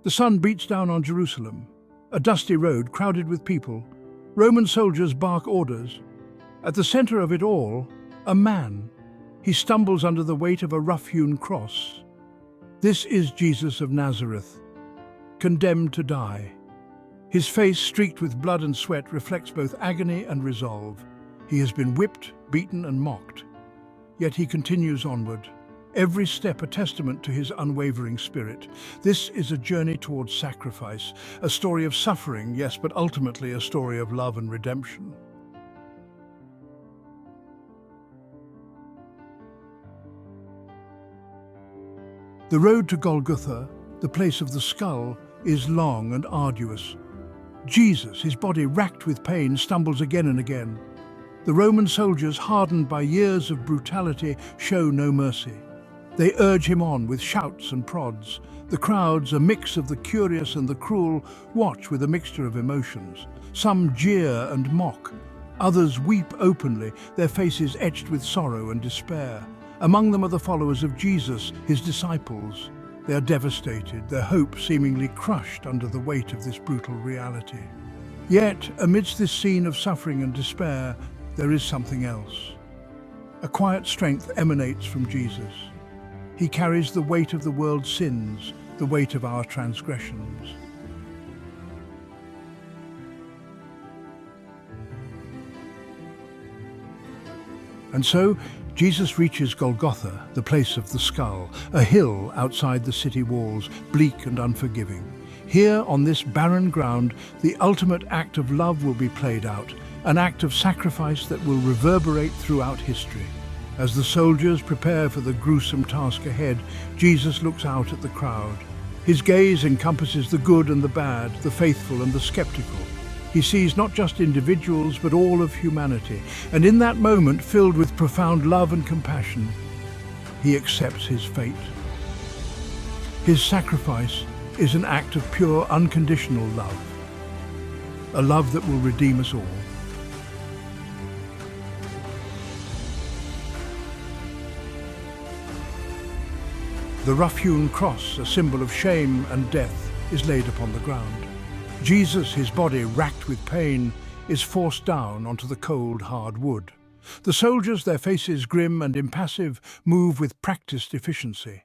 The sun beats down on Jerusalem, a dusty road crowded with people. Roman soldiers bark orders. At the center of it all, a man. He stumbles under the weight of a rough-hewn cross. This is Jesus of Nazareth, condemned to die. His face, streaked with blood and sweat, reflects both agony and resolve. He has been whipped, beaten, and mocked. Yet he continues onward, every step a testament to his unwavering spirit. This is a journey towards sacrifice, a story of suffering, yes, but ultimately a story of love and redemption. The road to Golgotha, the place of the skull, is long and arduous. Jesus, his body racked with pain, stumbles again and again. The Roman soldiers, hardened by years of brutality, show no mercy. They urge him on with shouts and prods. The crowds, a mix of the curious and the cruel, watch with a mixture of emotions. Some jeer and mock. Others weep openly, their faces etched with sorrow and despair. Among them are the followers of Jesus, his disciples. They are devastated, their hope seemingly crushed under the weight of this brutal reality. Yet, amidst this scene of suffering and despair, there is something else. A quiet strength emanates from Jesus. He carries the weight of the world's sins, the weight of our transgressions. And so, Jesus reaches Golgotha, the place of the skull, a hill outside the city walls, bleak and unforgiving. Here, on this barren ground, the ultimate act of love will be played out, an act of sacrifice that will reverberate throughout history. As the soldiers prepare for the gruesome task ahead, Jesus looks out at the crowd. His gaze encompasses the good and the bad, the faithful and the skeptical. He sees not just individuals, but all of humanity. And in that moment, filled with profound love and compassion, he accepts his fate. His sacrifice is an act of pure, unconditional love. A love that will redeem us all. The rough-hewn cross, a symbol of shame and death, is laid upon the ground. Jesus, his body racked with pain, is forced down onto the cold, hard wood. The soldiers, their faces grim and impassive, move with practiced efficiency.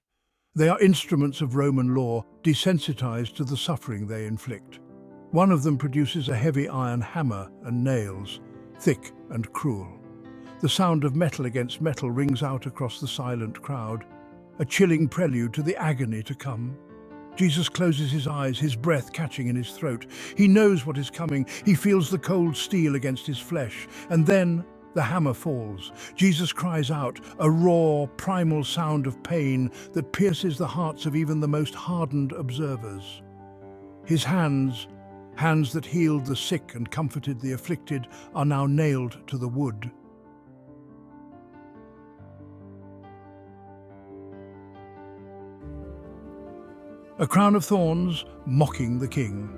They are instruments of Roman law, desensitized to the suffering they inflict. One of them produces a heavy iron hammer and nails, thick and cruel. The sound of metal against metal rings out across the silent crowd, a chilling prelude to the agony to come. Jesus closes his eyes, his breath catching in his throat. He knows what is coming. He feels the cold steel against his flesh. And then the hammer falls. Jesus cries out, a raw, primal sound of pain that pierces the hearts of even the most hardened observers. His hands that healed the sick and comforted the afflicted, are now nailed to the wood. A crown of thorns mocking the king.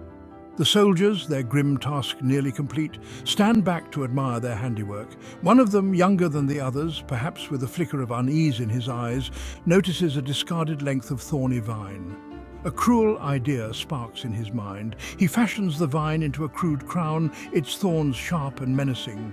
The soldiers, their grim task nearly complete, stand back to admire their handiwork. One of them, younger than the others, perhaps with a flicker of unease in his eyes, notices a discarded length of thorny vine. A cruel idea sparks in his mind. He fashions the vine into a crude crown, its thorns sharp and menacing.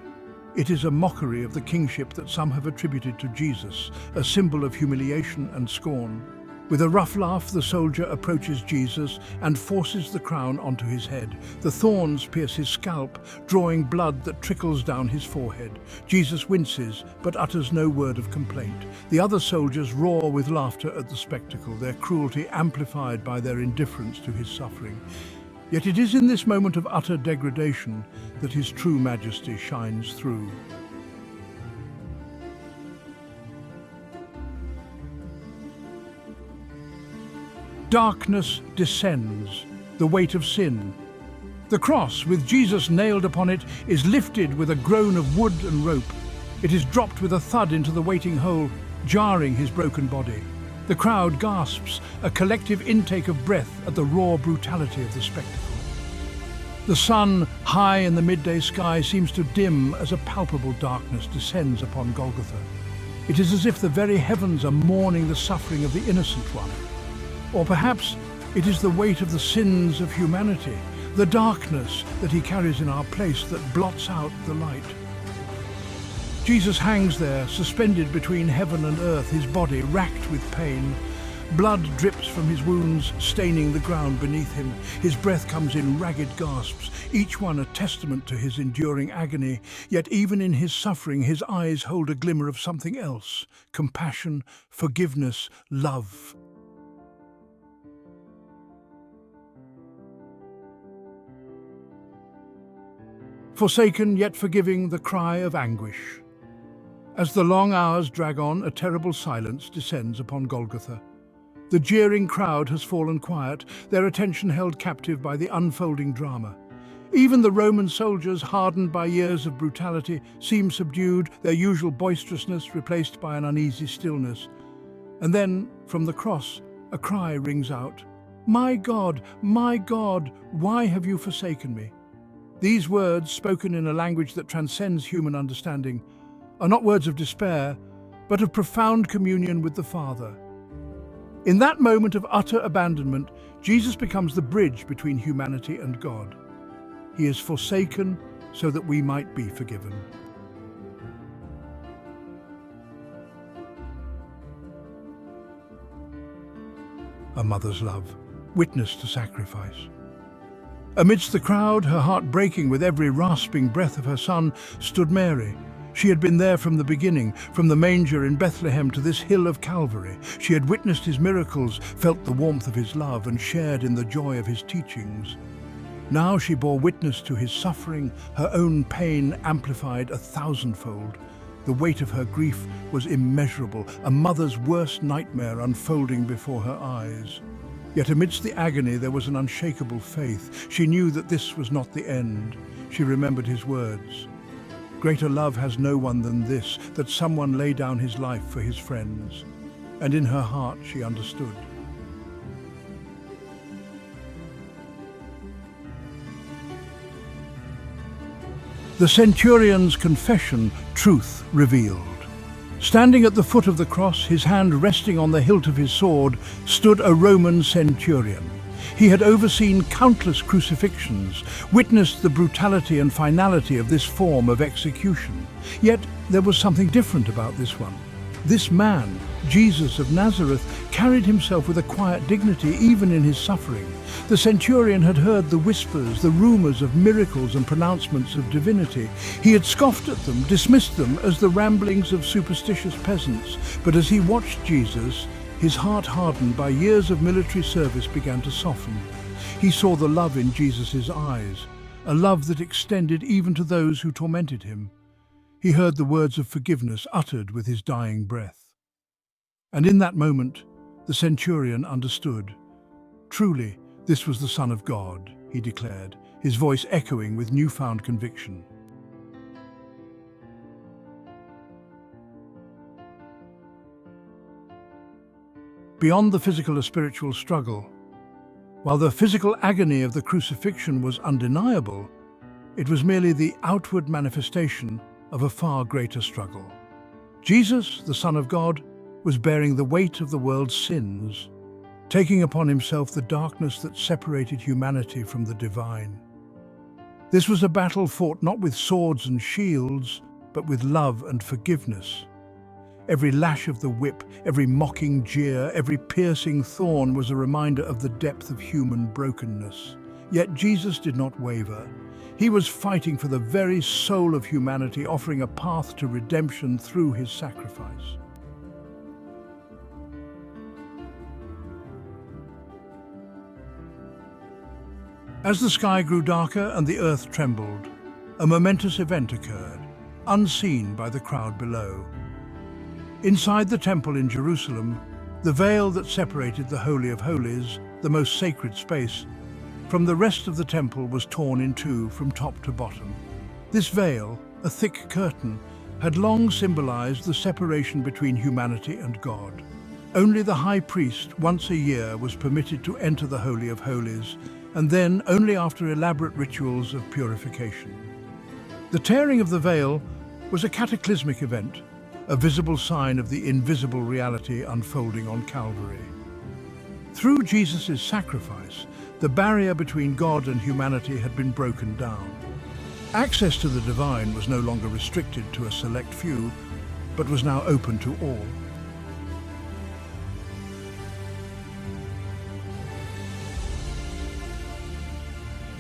It is a mockery of the kingship that some have attributed to Jesus, a symbol of humiliation and scorn. With a rough laugh, the soldier approaches Jesus and forces the crown onto his head. The thorns pierce his scalp, drawing blood that trickles down his forehead. Jesus winces, but utters no word of complaint. The other soldiers roar with laughter at the spectacle, their cruelty amplified by their indifference to his suffering. Yet it is in this moment of utter degradation that his true majesty shines through. Darkness descends, the weight of sin. The cross, with Jesus nailed upon it, is lifted with a groan of wood and rope. It is dropped with a thud into the waiting hole, jarring his broken body. The crowd gasps, a collective intake of breath at the raw brutality of the spectacle. The sun, high in the midday sky, seems to dim as a palpable darkness descends upon Golgotha. It is as if the very heavens are mourning the suffering of the innocent one. Or perhaps It is the weight of the sins of humanity, the darkness that he carries in our place that blots out the light. Jesus hangs there, suspended between heaven and earth, his body racked with pain. Blood drips from his wounds, staining the ground beneath him. His breath comes in ragged gasps, each one a testament to his enduring agony. Yet even in his suffering, his eyes hold a glimmer of something else: compassion, forgiveness, love. Forsaken yet forgiving, the cry of anguish. As the long hours drag on, a terrible silence descends upon Golgotha. The jeering crowd has fallen quiet, their attention held captive by the unfolding drama. Even the Roman soldiers, hardened by years of brutality, seem subdued, their usual boisterousness replaced by an uneasy stillness. And then, from the cross, a cry rings out: my God, why have you forsaken me?" These words, spoken in a language that transcends human understanding, are not words of despair, but of profound communion with the Father. In that moment of utter abandonment, Jesus becomes the bridge between humanity and God. He is forsaken so that we might be forgiven. A mother's love, witness to sacrifice. Amidst the crowd, her heart breaking with every rasping breath of her son, stood Mary. She had been there from the beginning, from the manger in Bethlehem to this hill of Calvary. She had witnessed his miracles, felt the warmth of his love, and shared in the joy of his teachings. Now she bore witness to his suffering, her own pain amplified 1,000-fold. The weight of her grief was immeasurable, a mother's worst nightmare unfolding before her eyes. Yet amidst the agony there was an unshakable faith. She knew that this was not the end. She remembered his words: "Greater love has no one than this, that someone lay down his life for his friends." And in her heart she understood. The centurion's confession, truth revealed. Standing at the foot of the cross, his hand resting on the hilt of his sword, stood a Roman centurion. He had overseen countless crucifixions, witnessed the brutality and finality of this form of execution. Yet there was something different about this one. This man, Jesus of Nazareth, carried himself with a quiet dignity even in his suffering. The centurion had heard the whispers, the rumors of miracles and pronouncements of divinity. He had scoffed at them, dismissed them as the ramblings of superstitious peasants. But as he watched Jesus, his heart, hardened by years of military service, began to soften. He saw the love in Jesus' eyes, a love that extended even to those who tormented him. He heard the words of forgiveness uttered with his dying breath. And in that moment, the centurion understood. Truly, this was the Son of God, he declared, his voice echoing with newfound conviction. Beyond the physical or spiritual struggle, while the physical agony of the crucifixion was undeniable, it was merely the outward manifestation of a far greater struggle. Jesus, the Son of God, was bearing the weight of the world's sins, taking upon himself the darkness that separated humanity from the divine. This was a battle fought not with swords and shields, but with love and forgiveness. Every lash of the whip, every mocking jeer, every piercing thorn was a reminder of the depth of human brokenness. Yet Jesus did not waver. He was fighting for the very soul of humanity, offering a path to redemption through his sacrifice. As the sky grew darker and the earth trembled, a momentous event occurred, unseen by the crowd below. Inside the temple in Jerusalem, the veil that separated the Holy of Holies, the most sacred space, from the rest of the temple was torn in two from top to bottom. This veil, a thick curtain, had long symbolized the separation between humanity and God. Only the high priest, once a year, was permitted to enter the Holy of Holies, and then only after elaborate rituals of purification. The tearing of the veil was a cataclysmic event, a visible sign of the invisible reality unfolding on Calvary. Through Jesus' sacrifice, the barrier between God and humanity had been broken down. Access to the divine was no longer restricted to a select few, but was now open to all.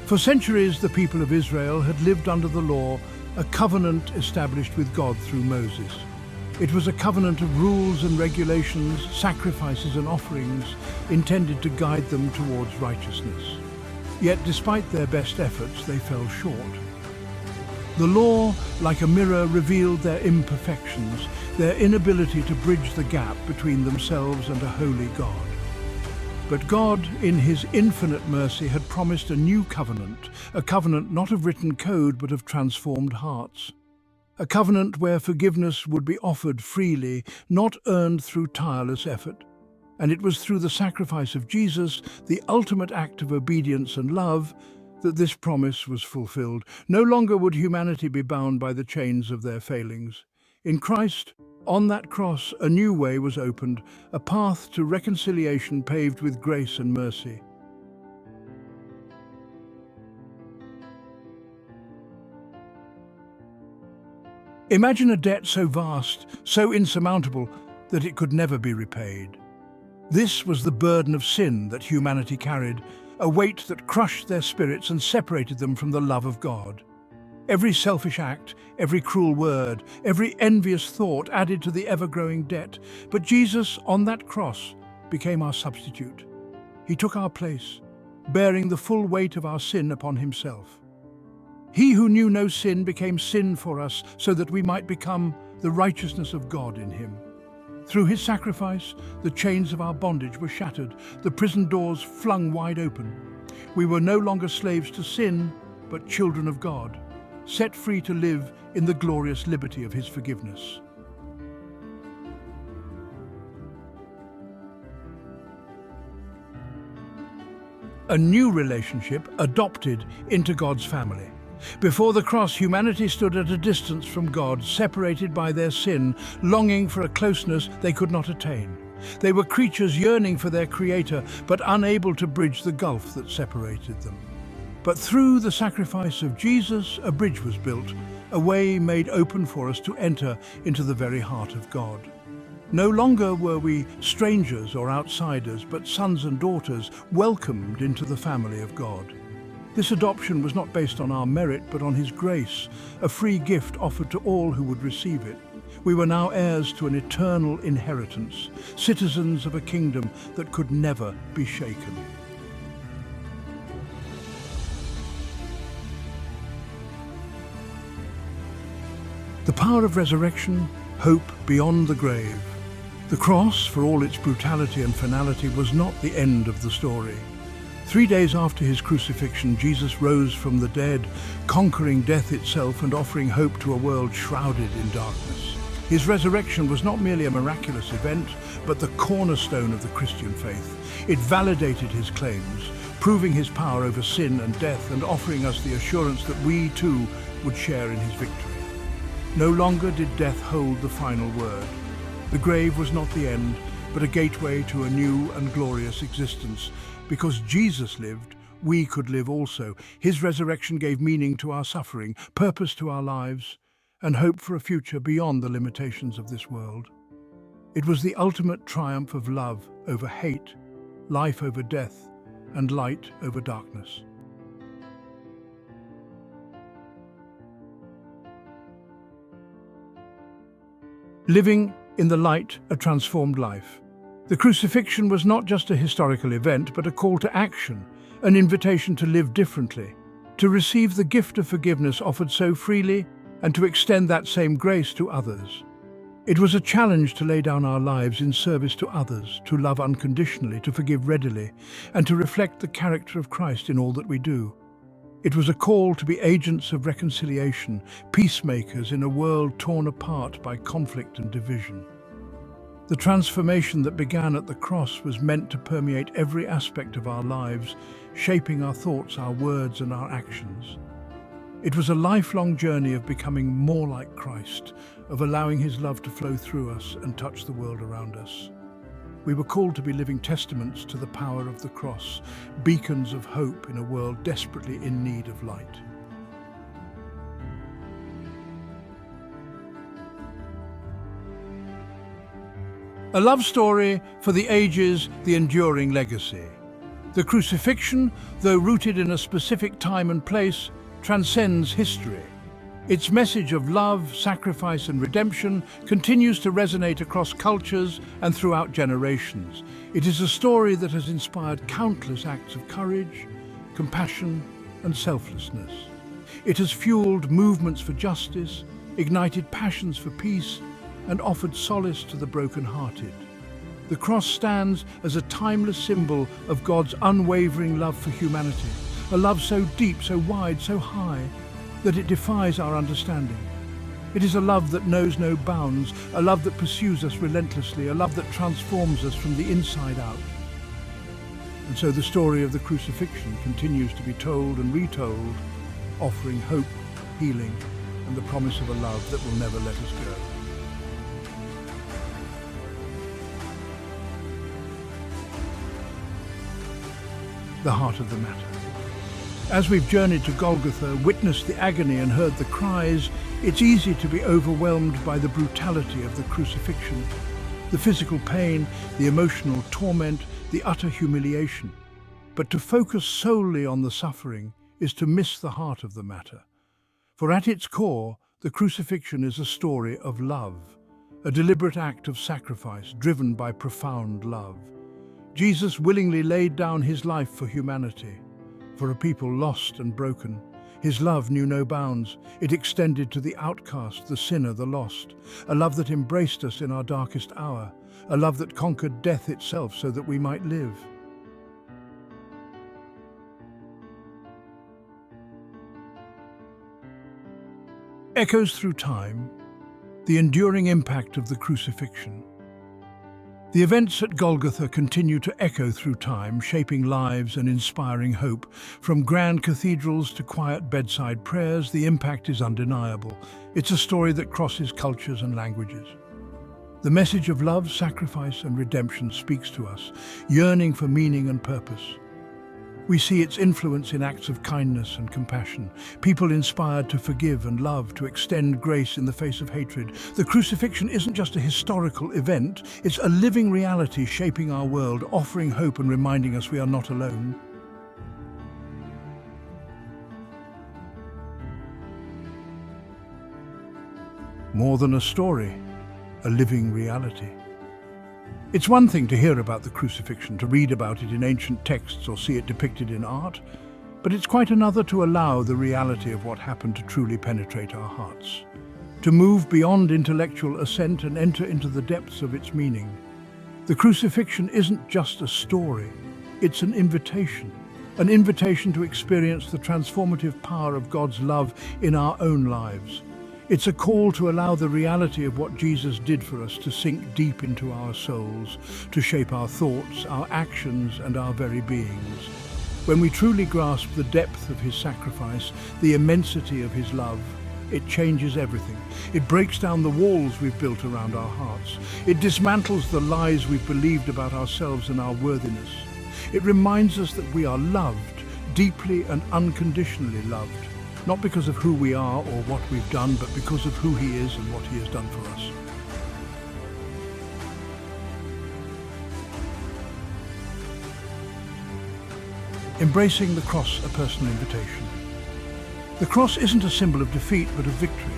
For centuries, the people of Israel had lived under the law, a covenant established with God through Moses. It was a covenant of rules and regulations, sacrifices and offerings, intended to guide them towards righteousness. Yet, despite their best efforts, they fell short. The law, like a mirror, revealed their imperfections, their inability to bridge the gap between themselves and a holy God. But God, in his infinite mercy, had promised a new covenant, a covenant not of written code but of transformed hearts. A covenant where forgiveness would be offered freely, not earned through tireless effort. And it was through the sacrifice of Jesus, the ultimate act of obedience and love, that this promise was fulfilled. No longer would humanity be bound by the chains of their failings. In Christ, on that cross, a new way was opened, a path to reconciliation paved with grace and mercy. Imagine a debt so vast, so insurmountable, that it could never be repaid. This was the burden of sin that humanity carried, a weight that crushed their spirits and separated them from the love of God. Every selfish act, every cruel word, every envious thought added to the ever-growing debt. But Jesus, on that cross, became our substitute. He took our place, bearing the full weight of our sin upon himself. He who knew no sin became sin for us, so that we might become the righteousness of God in him. Through his sacrifice, the chains of our bondage were shattered, the prison doors flung wide open. We were no longer slaves to sin, but children of God, set free to live in the glorious liberty of his forgiveness. A new relationship adopted into God's family. Before the cross, humanity stood at a distance from God, separated by their sin, longing for a closeness they could not attain. They were creatures yearning for their Creator, but unable to bridge the gulf that separated them. But through the sacrifice of Jesus, a bridge was built, a way made open for us to enter into the very heart of God. No longer were we strangers or outsiders, but sons and daughters welcomed into the family of God. This adoption was not based on our merit, but on his grace, a free gift offered to all who would receive it. We were now heirs to an eternal inheritance, citizens of a kingdom that could never be shaken. The power of resurrection, hope beyond the grave. The cross, for all its brutality and finality, was not the end of the story. 3 days after his crucifixion, Jesus rose from the dead, conquering death itself and offering hope to a world shrouded in darkness. His resurrection was not merely a miraculous event, but the cornerstone of the Christian faith. It validated his claims, proving his power over sin and death and offering us the assurance that we too would share in his victory. No longer did death hold the final word. The grave was not the end, but a gateway to a new and glorious existence. Because Jesus lived, we could live also. His resurrection gave meaning to our suffering, purpose to our lives, and hope for a future beyond the limitations of this world. It was the ultimate triumph of love over hate, life over death, and light over darkness. Living in the light, a transformed life. The crucifixion was not just a historical event, but a call to action, an invitation to live differently, to receive the gift of forgiveness offered so freely, and to extend that same grace to others. It was a challenge to lay down our lives in service to others, to love unconditionally, to forgive readily, and to reflect the character of Christ in all that we do. It was a call to be agents of reconciliation, peacemakers in a world torn apart by conflict and division. The transformation that began at the cross was meant to permeate every aspect of our lives, shaping our thoughts, our words, and our actions. It was a lifelong journey of becoming more like Christ, of allowing his love to flow through us and touch the world around us. We were called to be living testaments to the power of the cross, beacons of hope in a world desperately in need of light. A love story for the ages, the enduring legacy. The crucifixion, though rooted in a specific time and place, transcends history. Its message of love, sacrifice and redemption continues to resonate across cultures and throughout generations. It is a story that has inspired countless acts of courage, compassion and selflessness. It has fueled movements for justice, ignited passions for peace and offered solace to the broken-hearted. The cross stands as a timeless symbol of God's unwavering love for humanity, a love so deep, so wide, so high, that it defies our understanding. It is a love that knows no bounds, a love that pursues us relentlessly, a love that transforms us from the inside out. And so the story of the crucifixion continues to be told and retold, offering hope, healing, and the promise of a love that will never let us go. The heart of the matter. As we've journeyed to Golgotha, witnessed the agony and heard the cries, it's easy to be overwhelmed by the brutality of the crucifixion, the physical pain, the emotional torment, the utter humiliation. But to focus solely on the suffering is to miss the heart of the matter. For at its core, the crucifixion is a story of love, a deliberate act of sacrifice driven by profound love. Jesus willingly laid down his life for humanity, for a people lost and broken. His love knew no bounds. It extended to the outcast, the sinner, the lost. A love that embraced us in our darkest hour. A love that conquered death itself so that we might live. Echoes through time, the enduring impact of the crucifixion. The events at Golgotha continue to echo through time, shaping lives and inspiring hope. From grand cathedrals to quiet bedside prayers, the impact is undeniable. It's a story that crosses cultures and languages. The message of love, sacrifice and redemption speaks to us, yearning for meaning and purpose. We see its influence in acts of kindness and compassion, people inspired to forgive and love, to extend grace in the face of hatred. The crucifixion isn't just a historical event, it's a living reality shaping our world, offering hope and reminding us we are not alone. More than a story, a living reality. It's one thing to hear about the crucifixion, to read about it in ancient texts or see it depicted in art, but it's quite another to allow the reality of what happened to truly penetrate our hearts, to move beyond intellectual assent and enter into the depths of its meaning. The crucifixion isn't just a story, it's an invitation to experience the transformative power of God's love in our own lives. It's a call to allow the reality of what Jesus did for us to sink deep into our souls, to shape our thoughts, our actions, and our very beings. When we truly grasp the depth of his sacrifice, the immensity of his love, it changes everything. It breaks down the walls we've built around our hearts. It dismantles the lies we've believed about ourselves and our worthiness. It reminds us that we are loved, deeply and unconditionally loved. Not because of who we are or what we've done, but because of who he is and what he has done for us. Embracing the cross, a personal invitation. The cross isn't a symbol of defeat, but of victory.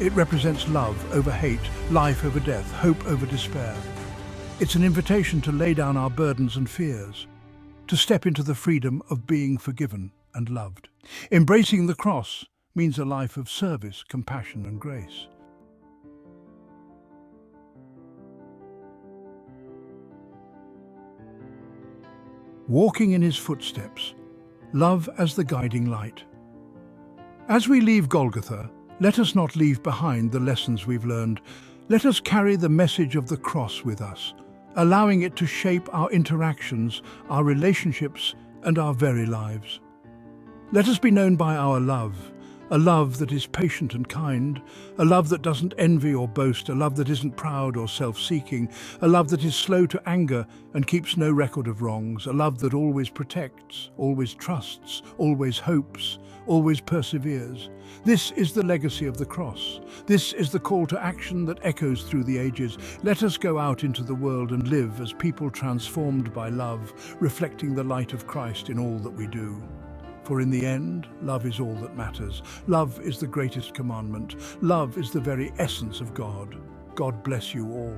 It represents love over hate, life over death, hope over despair. It's an invitation to lay down our burdens and fears, to step into the freedom of being forgiven and loved. Embracing the cross means a life of service, compassion and grace. Walking in his footsteps, love as the guiding light. As we leave Golgotha, let us not leave behind the lessons we've learned. Let us carry the message of the cross with us, allowing it to shape our interactions, our relationships and our very lives. Let us be known by our love, A love that is patient and kind, a love that doesn't envy or boast, a love that isn't proud or self-seeking, a love that is slow to anger and keeps no record of wrongs, a love that always protects, always trusts, always hopes, always perseveres. This is the legacy of the cross. This is the call to action that echoes through the ages. Let us go out into the world and live as people transformed by love, reflecting the light of Christ in all that we do. For in the end, love is all that matters. Love is the greatest commandment. Love is the very essence of God. God bless you all.